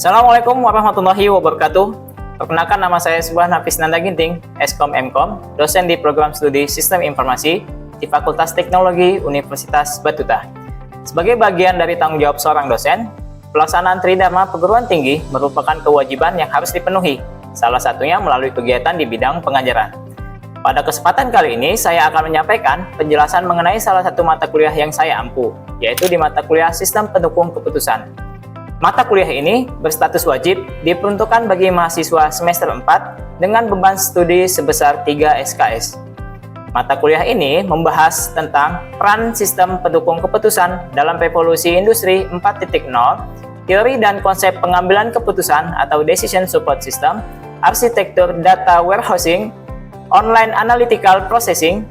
Assalamualaikum warahmatullahi wabarakatuh. Perkenalkan, nama saya Subhan Hafiz Nanda Ginting, Eskom M.Com, dosen di Program Studi Sistem Informasi di Fakultas Teknologi Universitas Batuta. Sebagai bagian dari tanggung jawab seorang dosen, pelaksanaan Tridharma perguruan tinggi merupakan kewajiban yang harus dipenuhi, salah satunya melalui kegiatan di bidang pengajaran. Pada kesempatan kali ini, saya akan menyampaikan penjelasan mengenai salah satu mata kuliah yang saya ampu, yaitu di mata kuliah Sistem Pendukung Keputusan. Mata kuliah ini berstatus wajib diperuntukkan bagi mahasiswa semester 4 dengan beban studi sebesar 3 SKS. Mata kuliah ini membahas tentang peran sistem pendukung keputusan dalam revolusi industri 4.0, teori dan konsep pengambilan keputusan atau decision support system, arsitektur data warehousing, online analytical processing,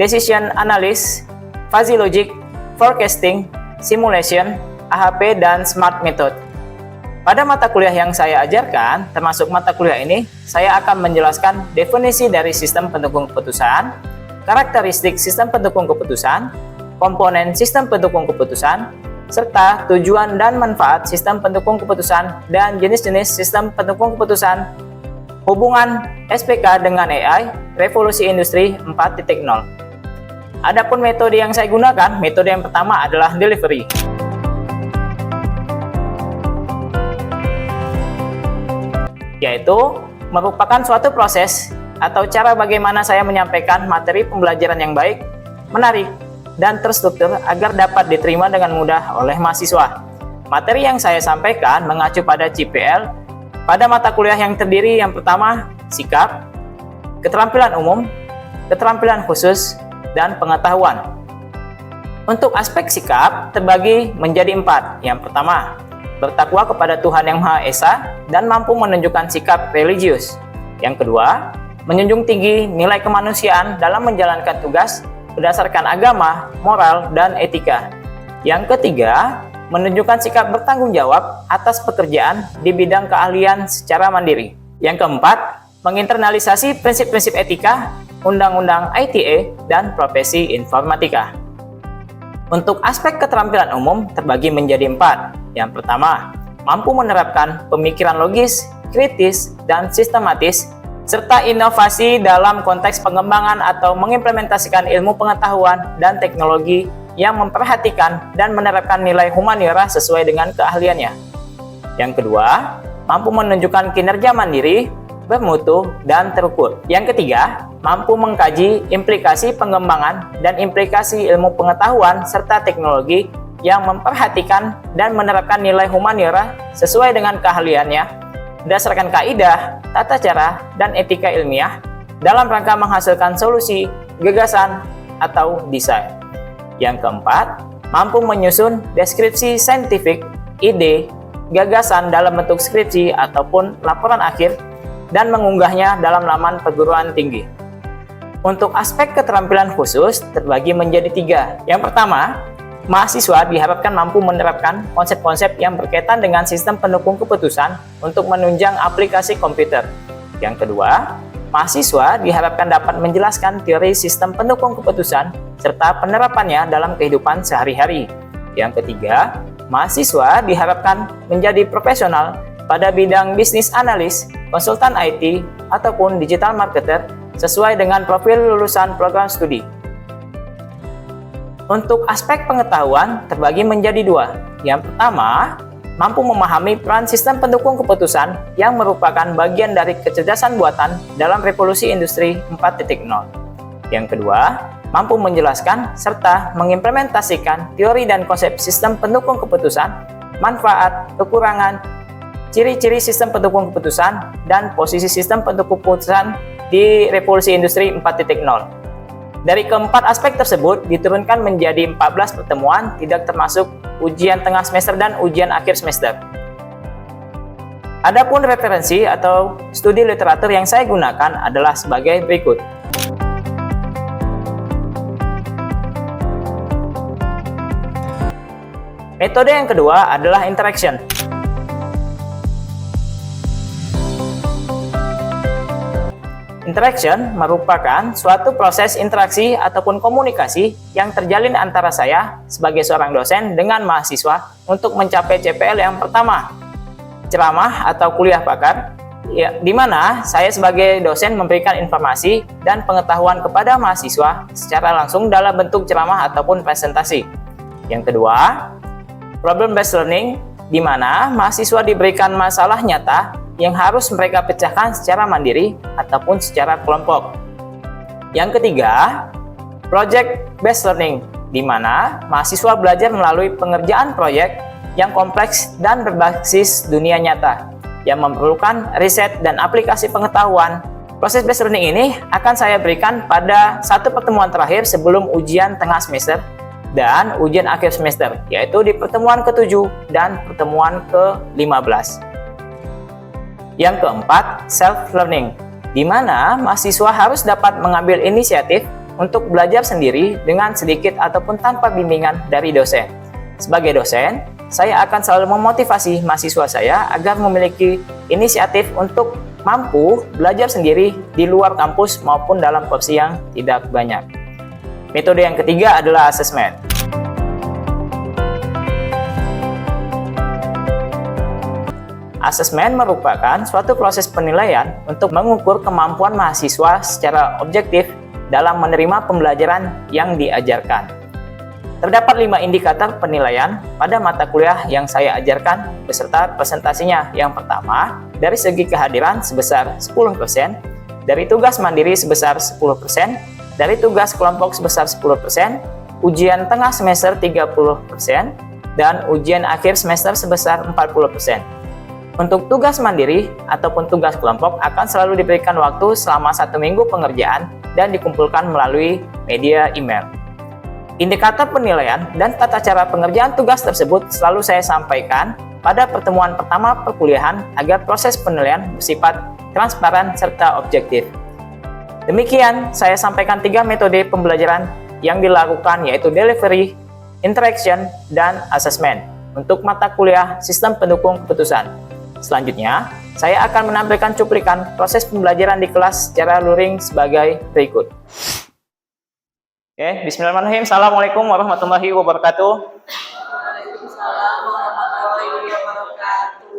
decision analysis, fuzzy logic, forecasting, simulation, AHP, dan SMART method. Pada mata kuliah yang saya ajarkan, termasuk mata kuliah ini, saya akan menjelaskan definisi dari sistem pendukung keputusan, karakteristik sistem pendukung keputusan, komponen sistem pendukung keputusan, serta tujuan dan manfaat sistem pendukung keputusan dan jenis-jenis sistem pendukung keputusan, hubungan SPK dengan AI, revolusi industri 4.0. Adapun metode yang saya gunakan, metode yang pertama adalah delivery. Yaitu merupakan suatu proses atau cara bagaimana saya menyampaikan materi pembelajaran yang baik, menarik, dan terstruktur agar dapat diterima dengan mudah oleh mahasiswa. Materi yang saya sampaikan mengacu pada CPL pada mata kuliah yang terdiri yang pertama, sikap, keterampilan umum, keterampilan khusus, dan pengetahuan. Untuk aspek sikap terbagi menjadi 4. Yang pertama, bertakwa kepada Tuhan Yang Maha Esa dan mampu menunjukkan sikap religius. Yang kedua, menjunjung tinggi nilai kemanusiaan dalam menjalankan tugas berdasarkan agama, moral, dan etika. Yang ketiga, menunjukkan sikap bertanggung jawab atas pekerjaan di bidang keahlian secara mandiri. Yang keempat, menginternalisasi prinsip-prinsip etika, undang-undang ITE, dan profesi informatika. Untuk aspek keterampilan umum terbagi menjadi 4. Yang pertama, mampu menerapkan pemikiran logis, kritis, dan sistematis, serta inovasi dalam konteks pengembangan atau mengimplementasikan ilmu pengetahuan dan teknologi yang memperhatikan dan menerapkan nilai humaniora sesuai dengan keahliannya. Yang kedua, mampu menunjukkan kinerja mandiri, bermutu, dan terukur. Yang ketiga, mampu mengkaji implikasi pengembangan dan implikasi ilmu pengetahuan serta teknologi yang memperhatikan dan menerapkan nilai humaniora sesuai dengan keahliannya berdasarkan kaidah, tata cara, dan etika ilmiah dalam rangka menghasilkan solusi, gagasan, atau desain. Yang keempat, mampu menyusun deskripsi saintifik, ide, gagasan dalam bentuk skripsi ataupun laporan akhir dan mengunggahnya dalam laman perguruan tinggi. Untuk aspek keterampilan khusus terbagi menjadi 3. Yang pertama, mahasiswa diharapkan mampu menerapkan konsep-konsep yang berkaitan dengan sistem pendukung keputusan untuk menunjang aplikasi komputer. Yang kedua, mahasiswa diharapkan dapat menjelaskan teori sistem pendukung keputusan serta penerapannya dalam kehidupan sehari-hari. Yang ketiga, mahasiswa diharapkan menjadi profesional pada bidang bisnis analis, konsultan IT, ataupun digital marketer sesuai dengan profil lulusan program studi. Untuk aspek pengetahuan terbagi menjadi 2. Yang pertama, mampu memahami peran sistem pendukung keputusan yang merupakan bagian dari kecerdasan buatan dalam revolusi industri 4.0. Yang kedua, mampu menjelaskan serta mengimplementasikan teori dan konsep sistem pendukung keputusan, manfaat, kekurangan, ciri-ciri sistem pendukung keputusan, dan posisi sistem pendukung keputusan di revolusi industri 4.0. Dari keempat aspek tersebut diturunkan menjadi 14 pertemuan, tidak termasuk ujian tengah semester dan ujian akhir semester. Adapun referensi atau studi literatur yang saya gunakan adalah sebagai berikut. Metode yang kedua adalah interaction. Interaction merupakan suatu proses interaksi ataupun komunikasi yang terjalin antara saya sebagai seorang dosen dengan mahasiswa untuk mencapai CPL yang pertama. ceramah atau kuliah pakar, ya, di mana saya sebagai dosen memberikan informasi dan pengetahuan kepada mahasiswa secara langsung dalam bentuk ceramah ataupun presentasi. Yang kedua, problem based learning, di mana mahasiswa diberikan masalah nyata yang harus mereka pecahkan secara mandiri ataupun secara kelompok. Yang ketiga, project based learning, di mana mahasiswa belajar melalui pengerjaan proyek yang kompleks dan berbasis dunia nyata yang memerlukan riset dan aplikasi pengetahuan. Proses based learning ini akan saya berikan pada satu pertemuan terakhir sebelum ujian tengah semester dan ujian akhir semester, yaitu di pertemuan ke-7 dan pertemuan ke-15. Yang keempat, self-learning, di mana mahasiswa harus dapat mengambil inisiatif untuk belajar sendiri dengan sedikit ataupun tanpa bimbingan dari dosen. Sebagai dosen, saya akan selalu memotivasi mahasiswa saya agar memiliki inisiatif untuk mampu belajar sendiri di luar kampus maupun dalam porsi yang tidak banyak. Metode yang ketiga adalah asesmen. Asesmen merupakan suatu proses penilaian untuk mengukur kemampuan mahasiswa secara objektif dalam menerima pembelajaran yang diajarkan. Terdapat 5 indikator penilaian pada mata kuliah yang saya ajarkan beserta presentasinya. Yang pertama, dari segi kehadiran sebesar 10%, dari tugas mandiri sebesar 10%, dari tugas kelompok sebesar 10%, ujian tengah semester 30%, dan ujian akhir semester sebesar 40%. Untuk tugas mandiri ataupun tugas kelompok akan selalu diberikan waktu selama 1 minggu pengerjaan dan dikumpulkan melalui media email. Indikator penilaian dan tata cara pengerjaan tugas tersebut selalu saya sampaikan pada pertemuan pertama perkuliahan agar proses penilaian bersifat transparan serta objektif. Demikian saya sampaikan 3 metode pembelajaran yang dilakukan, yaitu delivery, interaction, dan assessment untuk mata kuliah sistem pendukung keputusan. Selanjutnya, saya akan menampilkan cuplikan proses pembelajaran di kelas secara luring sebagai berikut. Oke, bismillahirrahmanirrahim. Assalamualaikum warahmatullahi wabarakatuh. Waalaikumsalam warahmatullahi wabarakatuh.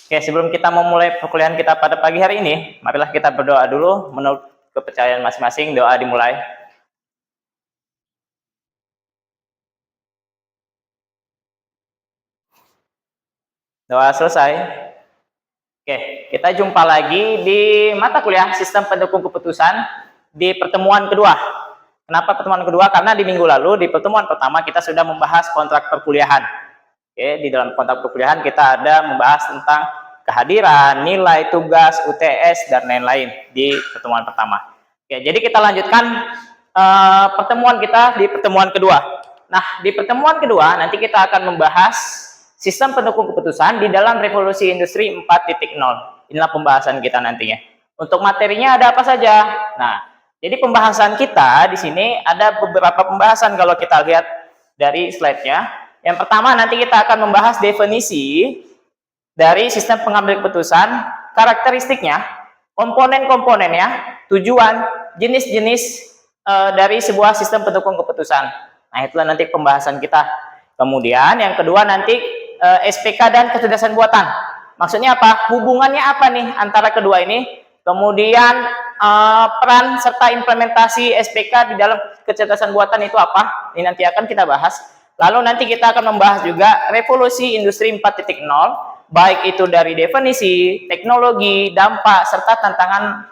Oke, sebelum kita memulai perkuliahan kita pada pagi hari ini, marilah kita berdoa dulu menurut kepercayaan masing-masing. Doa dimulai. Doa selesai. Oke, kita jumpa lagi di mata kuliah sistem pendukung keputusan di pertemuan kedua. Kenapa pertemuan kedua? Karena di minggu lalu di pertemuan pertama kita sudah membahas kontrak perkuliahan. Oke, di dalam kontrak perkuliahan kita ada membahas tentang kehadiran, nilai, tugas, UTS, dan lain-lain di pertemuan pertama. Oke, jadi kita lanjutkan pertemuan kita di pertemuan kedua. Nah, di pertemuan kedua nanti kita akan membahas sistem pendukung keputusan di dalam revolusi industri 4.0. Inilah pembahasan kita nantinya. Untuk materinya ada apa saja? Nah, jadi pembahasan kita di sini ada beberapa pembahasan kalau kita lihat dari slide-nya. Yang pertama nanti kita akan membahas definisi dari sistem pengambil keputusan, karakteristiknya, komponen-komponennya, tujuan, jenis-jenis dari sebuah sistem pendukung keputusan. Nah, itulah nanti pembahasan kita. Kemudian yang kedua nanti SPK dan kecerdasan buatan. Maksudnya apa? Hubungannya apa nih antara kedua ini? Kemudian peran serta implementasi SPK di dalam kecerdasan buatan itu apa? Ini nanti akan kita bahas. Lalu nanti kita akan membahas juga revolusi industri 4.0, baik itu dari definisi, teknologi, dampak, serta tantangan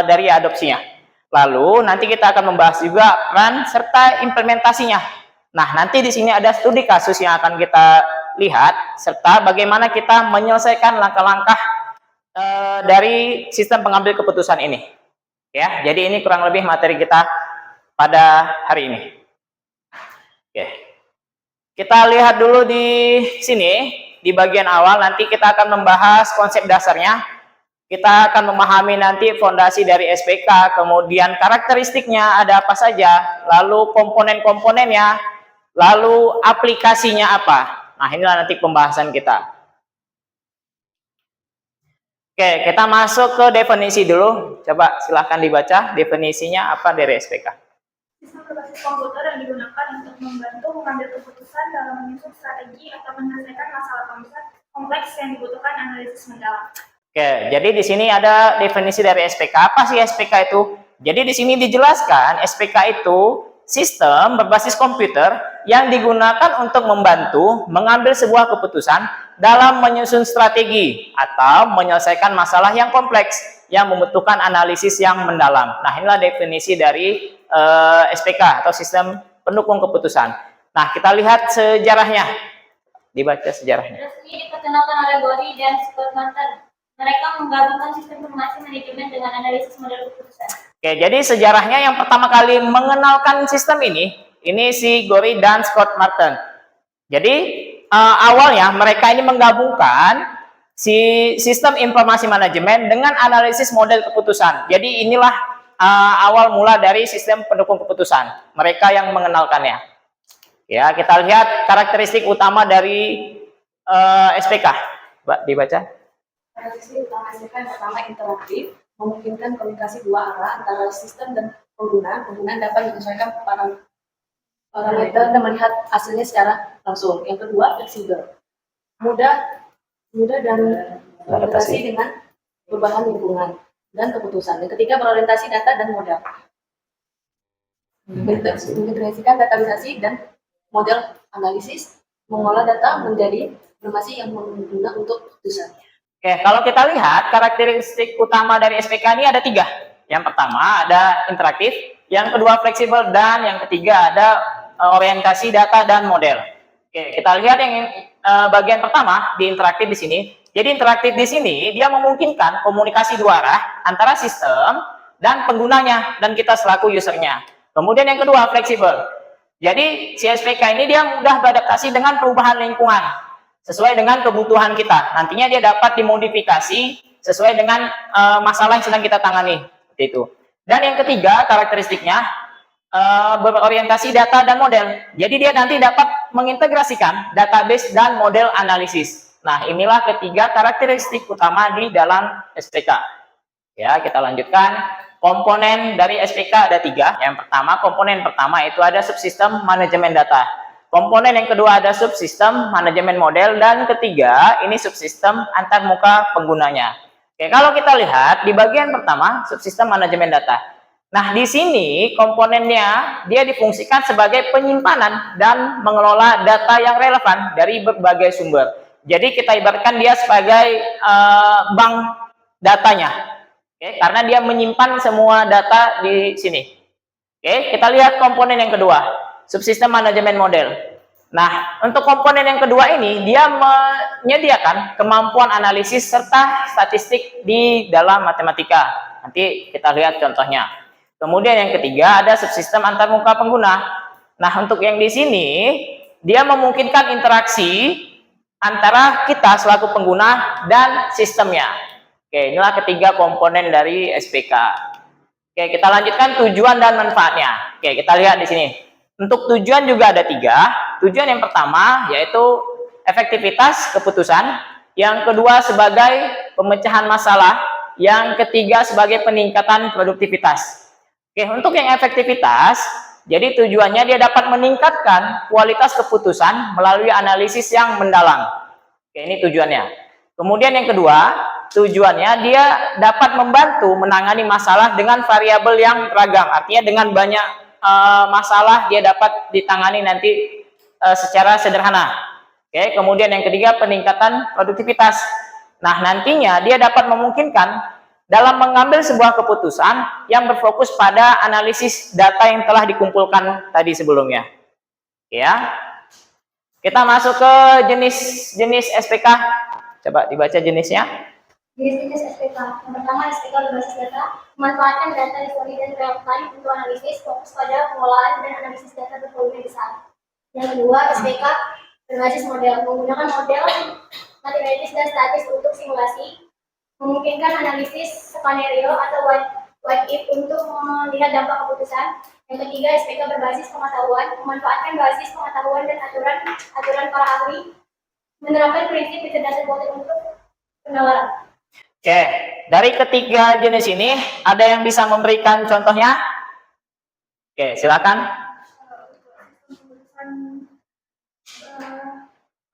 dari adopsinya. Lalu nanti kita akan membahas juga peran serta implementasinya. Nah, nanti di sini ada studi kasus yang akan kita lihat, serta bagaimana kita menyelesaikan langkah-langkah dari sistem pengambil keputusan ini. Ya, jadi ini kurang lebih materi kita pada hari ini. Oke. Kita lihat dulu di sini, di bagian awal nanti kita akan membahas konsep dasarnya. Kita akan memahami nanti fondasi dari SPK, kemudian karakteristiknya ada apa saja, lalu komponen-komponennya, lalu aplikasinya apa. Nah, inilah nanti pembahasan kita. Oke, kita masuk ke definisi dulu. Coba silahkan dibaca definisinya apa dari SPK. Sistem berbasis komputer yang digunakan untuk membantu mengambil keputusan dalam menyusun strategi atau menyelesaikan masalah komputer kompleks yang dibutuhkan analisis mendalam. Oke, jadi di sini ada definisi dari SPK. Apa sih SPK itu? Jadi di sini dijelaskan SPK itu sistem berbasis komputer yang digunakan untuk membantu mengambil sebuah keputusan dalam menyusun strategi atau menyelesaikan masalah yang kompleks yang membutuhkan analisis yang mendalam. Nah, inilah definisi dari SPK atau sistem pendukung keputusan. Nah, kita lihat sejarahnya. Dibaca sejarahnya. Resmi diperkenalkan oleh Gori dan Scott Martin. Mereka menggabungkan sistem informasi manajemen dengan analisis model keputusan. Oke, jadi sejarahnya yang pertama kali mengenalkan sistem ini si Gori dan Scott Martin. Jadi awalnya mereka ini menggabungkan si sistem informasi manajemen dengan analisis model keputusan. Jadi inilah awal mula dari sistem pendukung keputusan. Mereka yang mengenalkannya. Ya, kita lihat karakteristik utama dari SPK. Mbak, dibaca. Karakteristik utama SPK yang pertama interaktif, memungkinkan komunikasi dua arah antara sistem dan pengguna. Pengguna dapat menyesuaikan parameter dan melihat hasilnya secara langsung. Yang kedua, fleksibel, mudah dan beradaptasi dengan perubahan lingkungan dan keputusan. Yang ketiga, berorientasi data dan modal, mengintegrasikan database dan model analisis, mengolah data menjadi informasi yang berguna untuk keputusan. Oke, kalau kita lihat karakteristik utama dari SPK ini ada 3. Yang pertama ada interaktif, yang kedua fleksibel, dan yang ketiga ada orientasi data dan model. Oke, kita lihat yang bagian pertama di interaktif di sini. Jadi interaktif di sini dia memungkinkan komunikasi dua arah antara sistem dan penggunanya dan kita selaku usernya. Kemudian yang kedua fleksibel. Jadi si SPK ini dia mudah beradaptasi dengan perubahan lingkungan sesuai dengan kebutuhan kita. Nantinya dia dapat dimodifikasi sesuai dengan masalah yang sedang kita tangani. Seperti itu. Dan yang ketiga karakteristiknya berorientasi data dan model. Jadi dia nanti dapat mengintegrasikan database dan model analisis. Nah, inilah ketiga karakteristik utama di dalam SPK. Ya, kita lanjutkan. Komponen dari SPK ada 3. Yang pertama, komponen pertama itu ada subsistem manajemen data. Komponen yang kedua ada subsistem manajemen model, dan ketiga ini subsistem antarmuka penggunanya. Oke, kalau kita lihat di bagian pertama subsistem manajemen data. Nah, di sini komponennya dia difungsikan sebagai penyimpanan dan mengelola data yang relevan dari berbagai sumber. Jadi kita ibaratkan dia sebagai bank datanya. Oke, karena dia menyimpan semua data di sini. Oke, kita lihat komponen yang kedua, subsistem manajemen model. Nah, untuk komponen yang kedua ini, dia menyediakan kemampuan analisis serta statistik di dalam matematika. Nanti kita lihat contohnya. Kemudian yang ketiga ada subsistem antarmuka pengguna. Nah, untuk yang di sini, dia memungkinkan interaksi antara kita selaku pengguna dan sistemnya. Oke, inilah ketiga komponen dari SPK. Oke, kita lanjutkan tujuan dan manfaatnya. Oke, kita lihat di sini. Untuk tujuan juga ada 3. Tujuan yang pertama yaitu efektivitas keputusan. Yang kedua sebagai pemecahan masalah. Yang ketiga sebagai peningkatan produktivitas. Oke, untuk yang efektivitas, jadi tujuannya dia dapat meningkatkan kualitas keputusan melalui analisis yang mendalam. Oke, ini tujuannya. Kemudian yang kedua, tujuannya dia dapat membantu menangani masalah dengan variabel yang beragam. Artinya dengan banyak masalah dia dapat ditangani nanti secara sederhana. Oke, kemudian yang ketiga peningkatan produktivitas. Nah, nantinya dia dapat memungkinkan dalam mengambil sebuah keputusan yang berfokus pada analisis data yang telah dikumpulkan tadi sebelumnya. Ya. Kita masuk ke jenis SPK. Coba dibaca jenisnya. Jenis-jenis SPK. Yang pertama, SPK berbasis data, memanfaatkan data histori dan real time untuk analisis, fokus pada pengolahan dan analisis data bervolume besar. Yang kedua, SPK berbasis model, menggunakan model matematis dan statis untuk simulasi, memungkinkan analisis skenario atau what if untuk melihat dampak keputusan. Yang ketiga, SPK berbasis pengetahuan, memanfaatkan basis pengetahuan dan aturan para ahli, menerapkan prinsip kecerdasan buatan untuk penalaran. Oke, dari ketiga jenis ini ada yang bisa memberikan contohnya? Oke, silakan.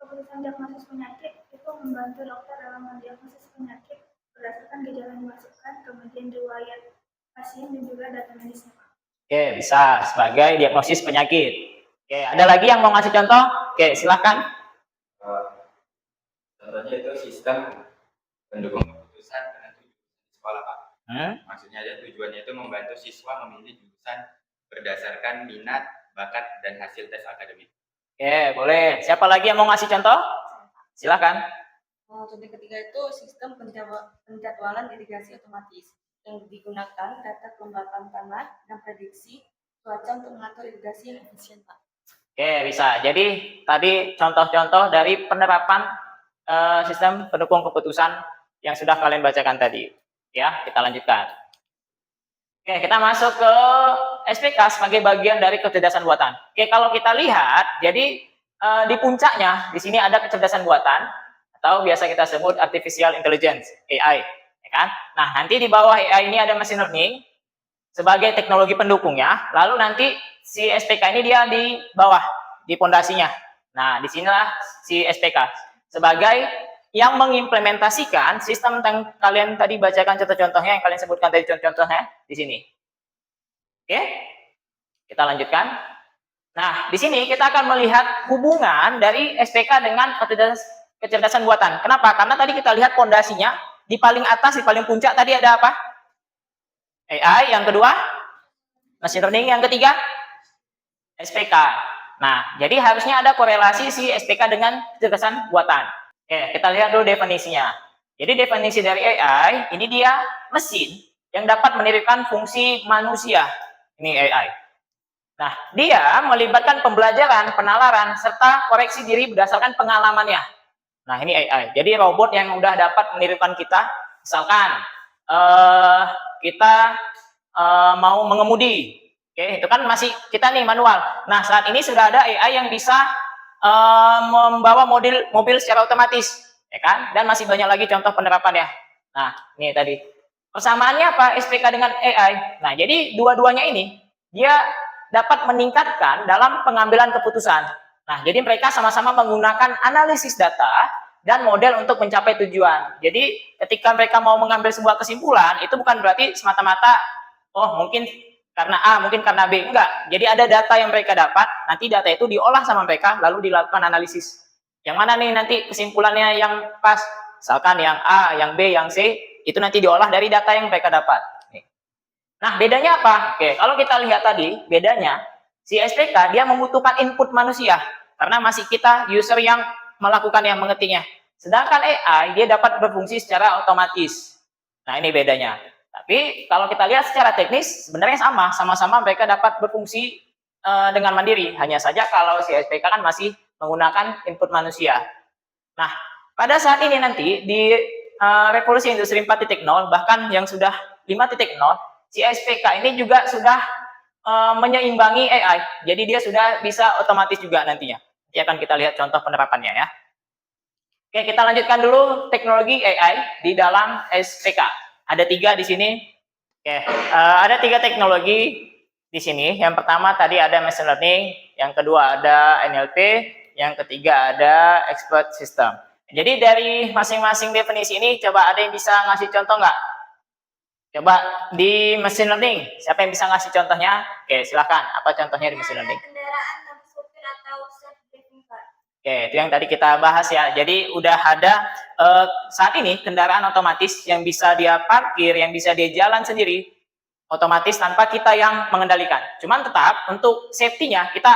Keputusan diagnosis penyakit itu membantu dokter dalam mendiagnosis penyakit berdasarkan gejala yang dimasukkan, kemudian riwayat pasien dan juga data medisnya. Oke, bisa sebagai diagnosis penyakit. Oke, ada lagi yang mau ngasih contoh? Oke, silahkan. Contohnya itu sistem pendukung keputusan dengan tujuan sekolah, Pak. Maksudnya aja tujuannya itu membantu siswa memilih jurusan berdasarkan minat, bakat, dan hasil tes akademik. Oke, boleh. Siapa lagi yang mau ngasih contoh? Silahkan. Contoh ketiga itu sistem penjadwalan irigasi otomatis yang digunakan data kelembapan tanah dan prediksi cuaca untuk mengatur irigasi yang efisien, Pak. Oke, bisa. Jadi tadi contoh-contoh dari penerapan sistem pendukung keputusan yang sudah kalian bacakan tadi. Ya, kita lanjutkan. Oke, kita masuk ke SPK sebagai bagian dari kecerdasan buatan. Oke, kalau kita lihat, jadi di puncaknya di sini ada kecerdasan buatan atau biasa kita sebut artificial intelligence (AI), ya kan? Nah, nanti di bawah AI ini ada machine learning sebagai teknologi pendukungnya. Lalu nanti si SPK ini dia di bawah di pondasinya. Nah, disinilah si SPK sebagai yang mengimplementasikan sistem yang kalian tadi bacakan contoh-contohnya, yang kalian sebutkan tadi contoh-contohnya di sini. Oke, kita lanjutkan. Nah, di sini kita akan melihat hubungan dari SPK dengan kecerdasan buatan. Kenapa? Karena tadi kita lihat pondasinya di paling atas, di paling puncak tadi ada apa? AI, yang kedua machine learning, yang ketiga SPK. Nah, jadi harusnya ada korelasi si SPK dengan kecerdasan buatan. Oke, kita lihat dulu definisinya. Jadi definisi dari AI, ini dia mesin yang dapat menirukan fungsi manusia. Ini AI. Nah, dia melibatkan pembelajaran, penalaran, serta koreksi diri berdasarkan pengalamannya. Nah, ini AI. Jadi robot yang udah dapat menirukan kita, misalkan kita mau mengemudi. Oke, itu kan masih kita nih manual. Nah, saat ini sudah ada AI yang bisa membawa mobil secara otomatis, ya kan? Dan masih banyak lagi contoh penerapannya. Nah, ini tadi. Persamaannya apa SPK dengan AI? Nah, jadi dua-duanya ini dia dapat meningkatkan dalam pengambilan keputusan. Nah, jadi mereka sama-sama menggunakan analisis data dan model untuk mencapai tujuan. Jadi, ketika mereka mau mengambil sebuah kesimpulan, itu bukan berarti semata-mata, oh mungkin karena A, mungkin karena B. Enggak. Jadi ada data yang mereka dapat, nanti data itu diolah sama mereka, lalu dilakukan analisis. Yang mana nih nanti kesimpulannya yang pas? Misalkan yang A, yang B, yang C, itu nanti diolah dari data yang mereka dapat. Nah, bedanya apa? Oke, kalau kita lihat tadi, bedanya, si SPK, dia membutuhkan input manusia, karena masih kita, user yang melakukan yang mengetiknya. Sedangkan AI, dia dapat berfungsi secara otomatis. Nah, ini bedanya. Tapi kalau kita lihat secara teknis sebenarnya sama-sama mereka dapat berfungsi dengan mandiri. Hanya saja kalau si SPK kan masih menggunakan input manusia. Nah, pada saat ini nanti di revolusi industri 4.0 bahkan yang sudah 5.0, si SPK ini juga sudah menyeimbangi AI. Jadi dia sudah bisa otomatis juga nantinya. Nanti akan kita lihat contoh penerapannya ya. Oke, kita lanjutkan dulu teknologi AI di dalam SPK. Ada 3 di sini. Oke, ada 3 teknologi di sini. Yang pertama tadi ada machine learning, yang kedua ada NLP, yang ketiga ada expert system. Jadi dari masing-masing definisi ini, coba ada yang bisa ngasih contoh nggak? Coba di machine learning, siapa yang bisa ngasih contohnya? Oke, silahkan. Apa contohnya di machine learning? Kendaraan tanpa supir atau self-driving car. Oke, itu yang tadi kita bahas ya. Jadi udah ada saat ini kendaraan otomatis yang bisa dia parkir, yang bisa dia jalan sendiri, otomatis tanpa kita yang mengendalikan. Cuman tetap untuk safety-nya kita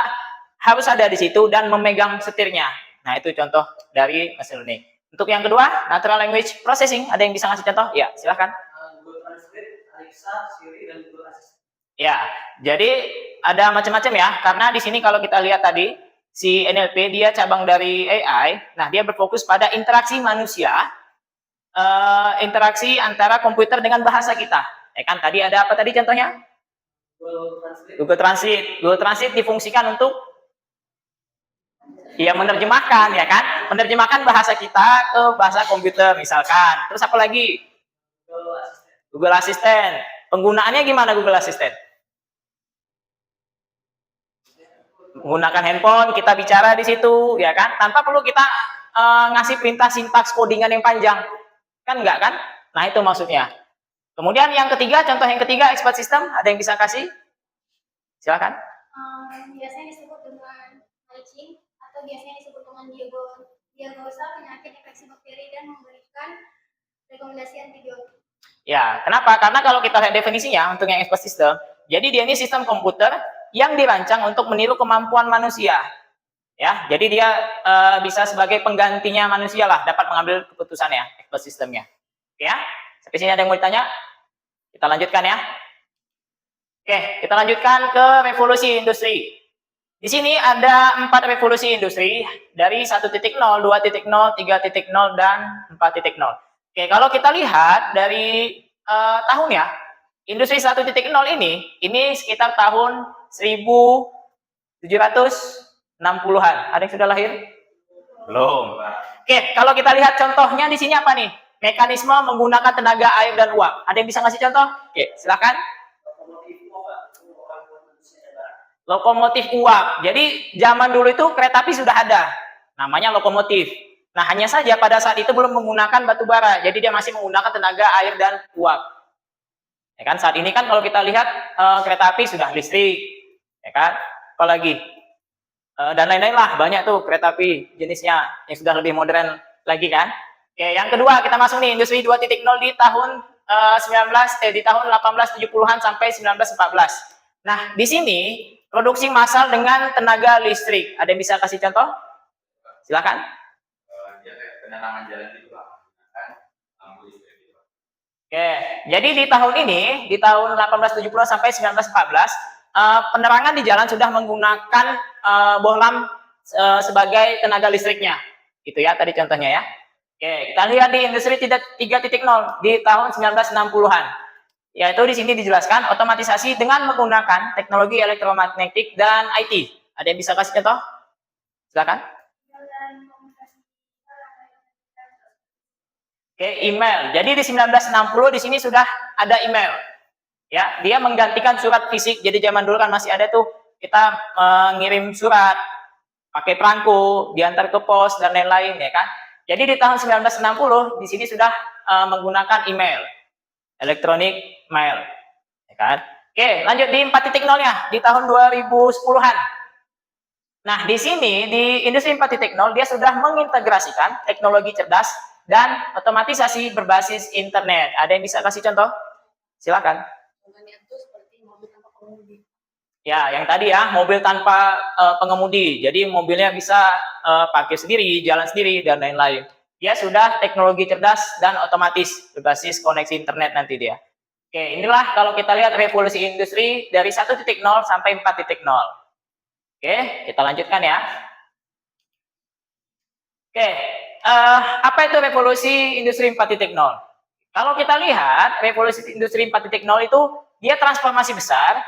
harus ada di situ dan memegang setirnya. Nah, itu contoh dari machine learning. Untuk yang kedua, natural language processing. Ada yang bisa ngasih contoh? Ya, silahkan. Google Translate, Alexa, Siri, dan Google Assistant. Ya, jadi ada macam-macam ya. Karena di sini kalau kita lihat tadi, si NLP dia cabang dari AI. Nah, dia berfokus pada interaksi manusia, interaksi antara komputer dengan bahasa kita. Ya kan, tadi ada apa tadi contohnya? Google Translate. Google Translate. Google Translate difungsikan untuk ya menerjemahkan, ya kan? Menerjemahkan bahasa kita ke bahasa komputer misalkan. Terus apa lagi? Google Assistant. Google Assistant. Penggunaannya gimana Google Assistant? Menggunakan handphone, kita bicara di situ, ya kan? Tanpa perlu kita ngasih perintah sintaks codingan yang panjang. Kan enggak kan? Nah, itu maksudnya. Kemudian yang ketiga, contoh yang ketiga, expert system, ada yang bisa kasih? Silakan. Biasanya disebut dengan hygiene atau biasanya disebut dengan diagnosa penyakit infeksi bakteri dan memberikan rekomendasi antibiotik. Ya, kenapa? Karena kalau kita lihat definisinya untuk yang expert system, jadi dia ini sistem komputer yang dirancang untuk meniru kemampuan manusia. Ya, jadi dia bisa sebagai penggantinya manusia lah, dapat mengambil keputusannya, expert systemnya. Oke ya, sampai sini ada yang mau ditanya? Kita lanjutkan ya. Oke, kita lanjutkan ke revolusi industri. Di sini ada 4 revolusi industri dari 1.0, 2.0, 3.0, dan 4.0. Oke, kalau kita lihat dari tahun ya, industri 1.0 ini sekitar tahun 1760-an. Ada yang sudah lahir? Belum. Oke, kalau kita lihat contohnya di sini apa nih? Mekanisme menggunakan tenaga air dan uap. Ada yang bisa ngasih contoh? Oke, silakan. Lokomotif uap. Jadi zaman dulu itu kereta api sudah ada, namanya lokomotif. Nah, hanya saja pada saat itu belum menggunakan batu bara, jadi dia masih menggunakan tenaga air dan uap. Ya kan, saat ini kan kalau kita lihat kereta api sudah listrik, ya kan? Apalagi dan lain-lain lah, banyak tuh kereta api jenisnya yang sudah lebih modern lagi kan. Oke, yang kedua kita masuk nih industri 2.0 di tahun di tahun 1870-an sampai 1914. Nah, di sini produksi massal dengan tenaga listrik. Ada yang bisa kasih contoh? Silakan. Dia kayak penerangan jalan gitu Pak, menggunakan lampu listrik gitu. Oke, jadi di tahun ini, di tahun 1870 sampai 1914, penerangan di jalan sudah menggunakan bohlam sebagai tenaga listriknya. Gitu ya, tadi contohnya ya. Oke, kita lihat di industri 3.0 di tahun 1960-an. Yaitu di sini dijelaskan otomatisasi dengan menggunakan teknologi elektromagnetik dan IT. Ada yang bisa kasih contoh? Silakan. Oke, email. Jadi di 1960 di sini sudah ada email. Ya, dia menggantikan surat fisik. Jadi zaman dulu kan masih ada tuh kita mengirim surat pakai perangko, diantar ke pos dan lain-lain ya kan. Jadi di tahun 1960 di sini sudah menggunakan email, elektronik mail, ya kan. Oke, lanjut di 4.0-nya di tahun 2010-an. Nah, di sini di industri 4.0 dia sudah mengintegrasikan teknologi cerdas dan otomatisasi berbasis internet. Ada yang bisa kasih contoh? Silakan. Contohnya itu seperti mobil tanpa pengemudi. Ya, yang tadi ya, mobil tanpa pengemudi. Jadi mobilnya bisa parkir sendiri, jalan sendiri, dan lain-lain. Dia sudah teknologi cerdas dan otomatis berbasis koneksi internet nanti dia. Oke, inilah kalau kita lihat revolusi industri dari 1.0 sampai 4.0. Oke, kita lanjutkan ya. Oke, apa itu revolusi industri 4.0? Kalau kita lihat revolusi industri 4.0 itu dia transformasi besar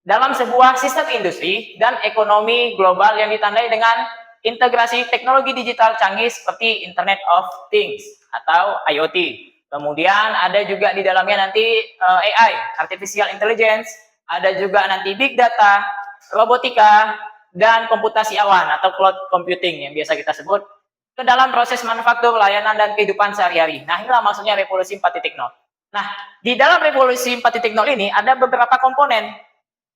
dalam sebuah sistem industri dan ekonomi global yang ditandai dengan integrasi teknologi digital canggih seperti Internet of Things atau IoT. Kemudian ada juga di dalamnya nanti AI, Artificial Intelligence, ada juga nanti Big Data, robotika, dan komputasi awan atau cloud computing yang biasa kita sebut ke dalam proses manufaktur, layanan, dan kehidupan sehari-hari. Nah, inilah maksudnya revolusi 4.0. Nah, di dalam revolusi 4.0 ini ada beberapa komponen.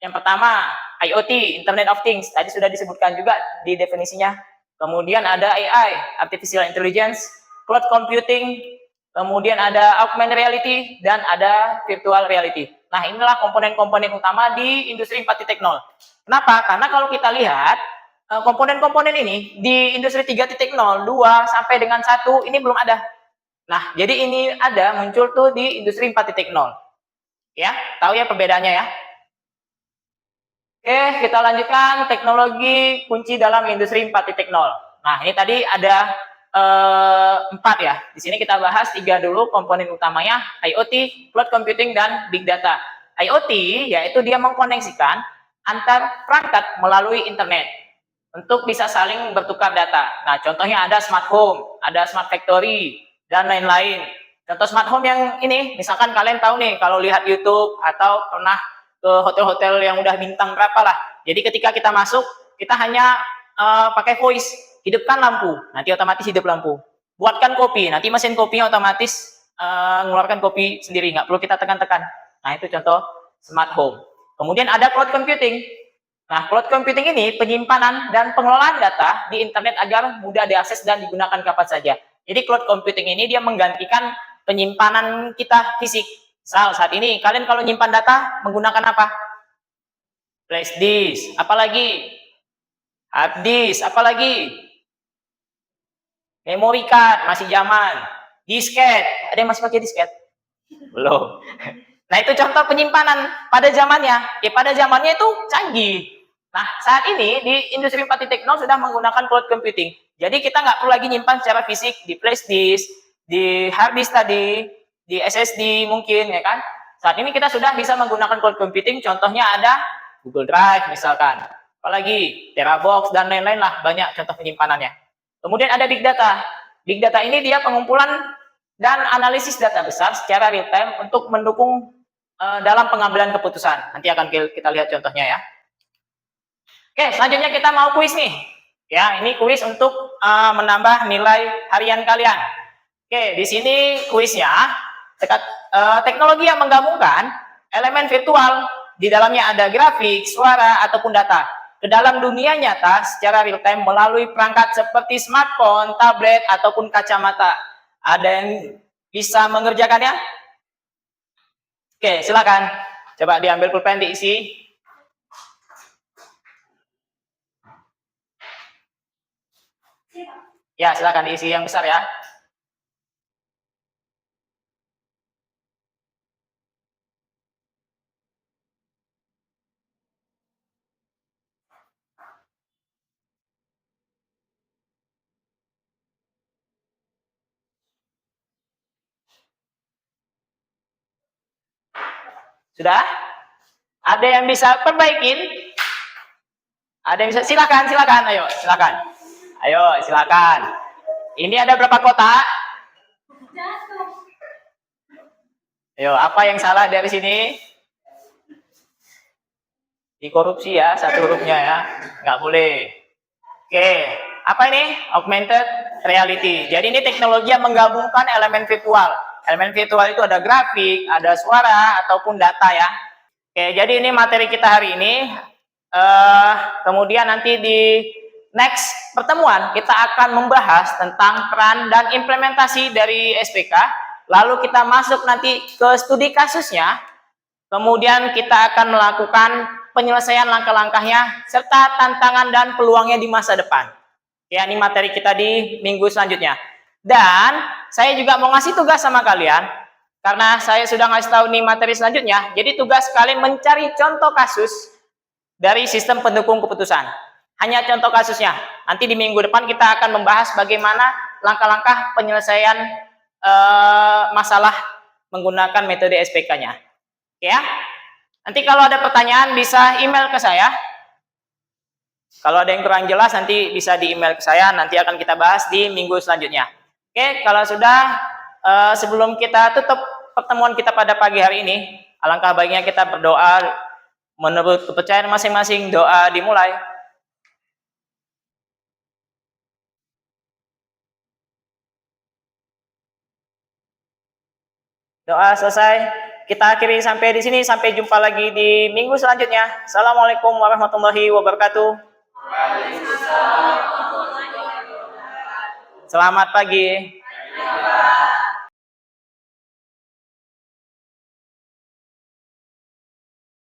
Yang pertama, IoT, Internet of Things. Tadi sudah disebutkan juga di definisinya. Kemudian ada AI, Artificial Intelligence, Cloud Computing, kemudian ada Augmented Reality, dan ada Virtual Reality. Nah, inilah komponen-komponen utama di industri 4.0. Kenapa? Karena kalau kita lihat, komponen-komponen ini di industri 3.0, 2, sampai dengan 1, ini belum ada. Nah, jadi ini ada, muncul tuh di industri 4.0. Ya, tahu ya perbedaannya ya? Oke, kita lanjutkan teknologi kunci dalam industri 4.0. Nah, ini tadi ada 4 ya. Di sini kita bahas 3 dulu komponen utamanya, IoT, Cloud Computing, dan Big Data. IoT yaitu dia mengkoneksikan antar perangkat melalui internet untuk bisa saling bertukar data. Nah, contohnya ada smart home, ada smart factory, dan lain-lain. Contoh smart home yang ini, misalkan kalian tahu nih, kalau lihat YouTube atau pernah ke hotel-hotel yang udah bintang berapa lah. Jadi ketika kita masuk, kita hanya pakai voice. hidupkan lampu, nanti otomatis hidup lampu. Buatkan kopi, nanti mesin kopinya otomatis mengeluarkan kopi sendiri, nggak perlu kita tekan-tekan. Nah, itu contoh smart home. Kemudian ada cloud computing. Nah, cloud computing ini penyimpanan dan pengelolaan data di internet agar mudah diakses dan digunakan kapan saja. Jadi cloud computing ini dia menggantikan penyimpanan kita fisik. Misal saat ini kalian kalau nyimpan data menggunakan apa? Flash disk, apalagi hard disk, apalagi memory card, masih zaman. Disket, ada yang masih pakai disket? Belum. Nah, itu contoh penyimpanan pada zamannya. Ya, pada zamannya itu canggih. Nah, saat ini di industri 4.0 sudah menggunakan cloud computing. Jadi kita nggak perlu lagi nyimpan secara fisik di flash disk, di hard disk tadi, di SSD mungkin, ya kan? Saat ini kita sudah bisa menggunakan cloud computing. Contohnya ada Google Drive misalkan. Apalagi Terabox dan lain-lain lah, banyak contoh penyimpanannya. Kemudian ada Big Data. Big Data ini dia pengumpulan dan analisis data besar secara real time untuk mendukung dalam pengambilan keputusan. Nanti akan kita lihat contohnya ya. Oke, selanjutnya kita mau kuis nih. Ya, ini kuis untuk menambah nilai harian kalian. Oke, di sini kuisnya teknologi yang menggabungkan elemen virtual, di dalamnya ada grafik, suara ataupun data ke dalam dunia nyata secara real time melalui perangkat seperti smartphone, tablet ataupun kacamata. Ada yang bisa mengerjakannya? Oke, silakan. Coba diambil pulpen diisi. Ya, silakan diisi yang besar ya. Sudah? Ada yang bisa perbaikin? Ada yang bisa? Silakan, silakan. Ayo, silakan. Ayo, silakan. Ini ada berapa kotak? Ayo, apa yang salah dari sini? Dikorupsi ya, satu hurufnya ya. Nggak boleh. Oke, apa ini? Augmented reality. Jadi ini teknologi yang menggabungkan elemen virtual. Elemen virtual itu ada grafik, ada suara, ataupun data ya. Oke, jadi ini materi kita hari ini. Kemudian nanti di next pertemuan kita akan membahas tentang peran dan implementasi dari SPK. Lalu kita masuk nanti ke studi kasusnya. Kemudian kita akan melakukan penyelesaian langkah-langkahnya serta tantangan dan peluangnya di masa depan. Ya, ini materi kita di minggu selanjutnya. Dan saya juga mau ngasih tugas sama kalian, karena saya sudah ngasih tahu nih materi selanjutnya. Jadi tugas kalian mencari contoh kasus dari sistem pendukung keputusan. Hanya contoh kasusnya. Nanti di minggu depan kita akan membahas bagaimana langkah-langkah penyelesaian masalah menggunakan metode SPK-nya. Ya. Nanti kalau ada pertanyaan bisa email ke saya. Kalau ada yang kurang jelas nanti bisa di email ke saya. Nanti akan kita bahas di minggu selanjutnya. Oke, kalau sudah sebelum kita tutup pertemuan kita pada pagi hari ini, alangkah baiknya kita berdoa menurut kepercayaan masing-masing. Doa dimulai. Doa selesai. Kita akhiri sampai di sini. Sampai jumpa lagi di minggu selanjutnya. Assalamualaikum warahmatullahi wabarakatuh. Selamat pagi.